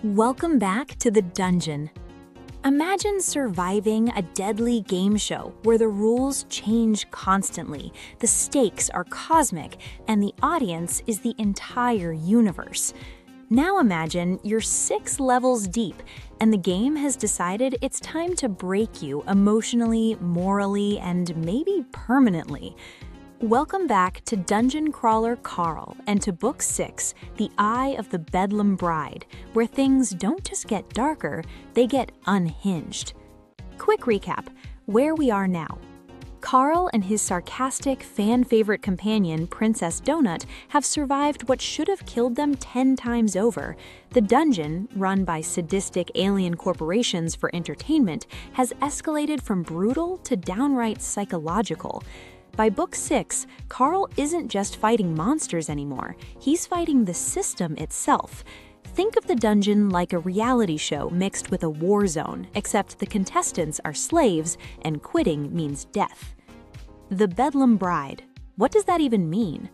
Welcome back to the dungeon. Imagine surviving a deadly game show where the rules change constantly, the stakes are cosmic, and the audience is the entire universe. Now imagine you're 6 levels deep, and the game has decided it's time to break you emotionally, morally, and maybe permanently. Welcome back to Dungeon Crawler Carl and to Book 6, The Eye of the Bedlam Bride, where things don't just get darker, they get unhinged. Quick recap, where we are now. Carl and his sarcastic, fan-favorite companion, Princess Donut, have survived what should have killed them 10 times over. The dungeon, run by sadistic alien corporations for entertainment, has escalated from brutal to downright psychological. By Book 6, Carl isn't just fighting monsters anymore, he's fighting the system itself. Think of the dungeon like a reality show mixed with a war zone, except the contestants are slaves and quitting means death. The Bedlam Bride. What does that even mean?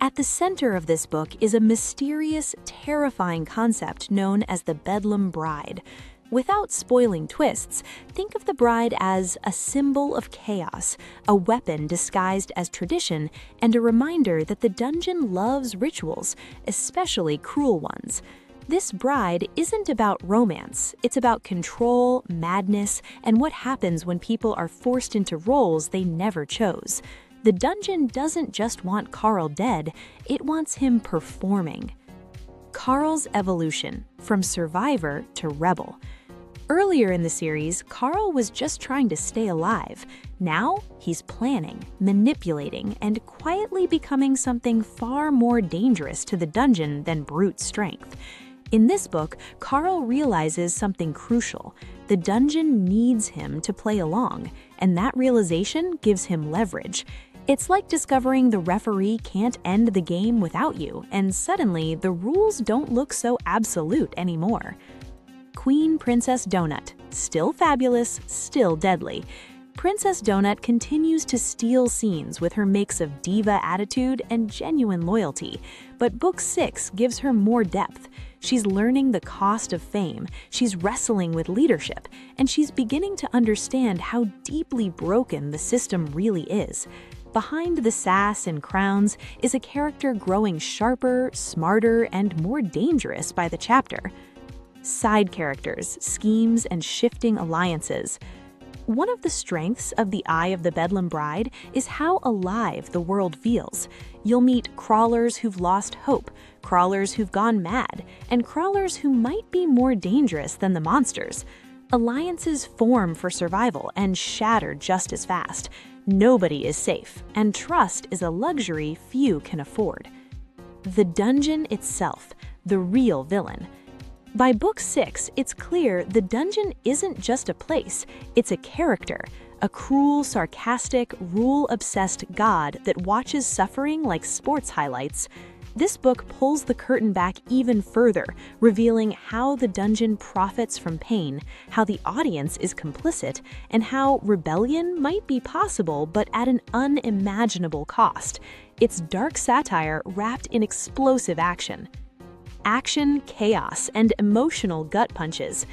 At the center of this book is a mysterious, terrifying concept known as the Bedlam Bride. Without spoiling twists, think of the bride as a symbol of chaos, a weapon disguised as tradition, and a reminder that the dungeon loves rituals, especially cruel ones. This bride isn't about romance, it's about control, madness, and what happens when people are forced into roles they never chose. The dungeon doesn't just want Carl dead, it wants him performing. Carl's evolution, from survivor to rebel. Earlier in the series, Carl was just trying to stay alive. Now, he's planning, manipulating, and quietly becoming something far more dangerous to the dungeon than brute strength. In this book, Carl realizes something crucial. The dungeon needs him to play along, and that realization gives him leverage. It's like discovering the referee can't end the game without you, and suddenly the rules don't look so absolute anymore. Queen Princess Donut. Still fabulous, still deadly. Princess Donut continues to steal scenes with her mix of diva attitude and genuine loyalty, but Book 6 gives her more depth. She's learning the cost of fame, she's wrestling with leadership, and she's beginning to understand how deeply broken the system really is. Behind the sass and crowns is a character growing sharper, smarter, and more dangerous by the chapter. Side characters, schemes, and shifting alliances. One of the strengths of The Eye of the Bedlam Bride is how alive the world feels. You'll meet crawlers who've lost hope, crawlers who've gone mad, and crawlers who might be more dangerous than the monsters. Alliances form for survival and shatter just as fast. Nobody is safe, and trust is a luxury few can afford. The dungeon itself, the real villain. By Book 6, it's clear the dungeon isn't just a place, it's a character, a cruel, sarcastic, rule-obsessed god that watches suffering like sports highlights. This book pulls the curtain back even further, revealing how the dungeon profits from pain, how the audience is complicit, and how rebellion might be possible but at an unimaginable cost. It's dark satire wrapped in explosive action. Action, chaos, and emotional gut punches.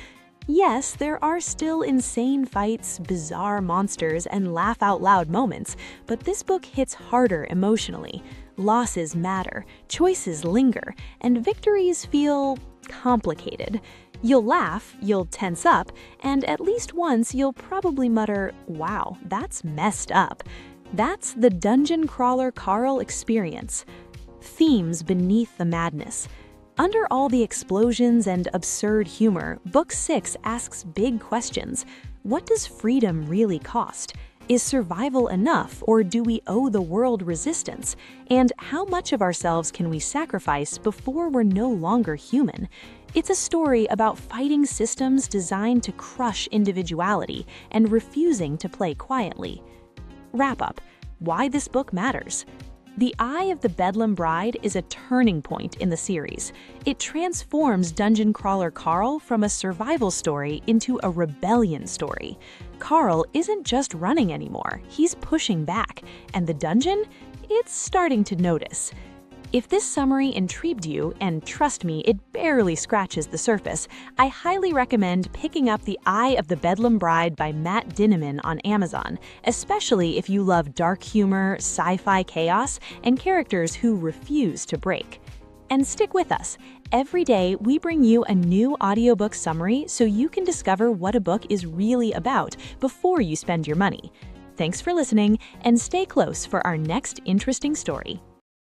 Yes, there are still insane fights, bizarre monsters, and laugh-out-loud moments, but this book hits harder emotionally. Losses matter, choices linger, and victories feel complicated. You'll laugh, you'll tense up, and at least once you'll probably mutter, "Wow, that's messed up." That's the Dungeon Crawler Carl experience. Themes beneath the madness. Under all the explosions and absurd humor, Book 6 asks big questions. What does freedom really cost? Is survival enough, or do we owe the world resistance? And how much of ourselves can we sacrifice before we're no longer human? It's a story about fighting systems designed to crush individuality and refusing to play quietly. Wrap up. Why this book matters. The Eye of the Bedlam Bride is a turning point in the series. It transforms Dungeon Crawler Carl from a survival story into a rebellion story. Carl isn't just running anymore, he's pushing back, and the dungeon? It's starting to notice. If this summary intrigued you, and trust me, it barely scratches the surface, I highly recommend picking up The Eye of the Bedlam Bride by Matt Dinniman on Amazon, especially if you love dark humor, sci-fi chaos, and characters who refuse to break. And stick with us. Every day, we bring you a new audiobook summary so you can discover what a book is really about before you spend your money. Thanks for listening, and stay close for our next interesting story.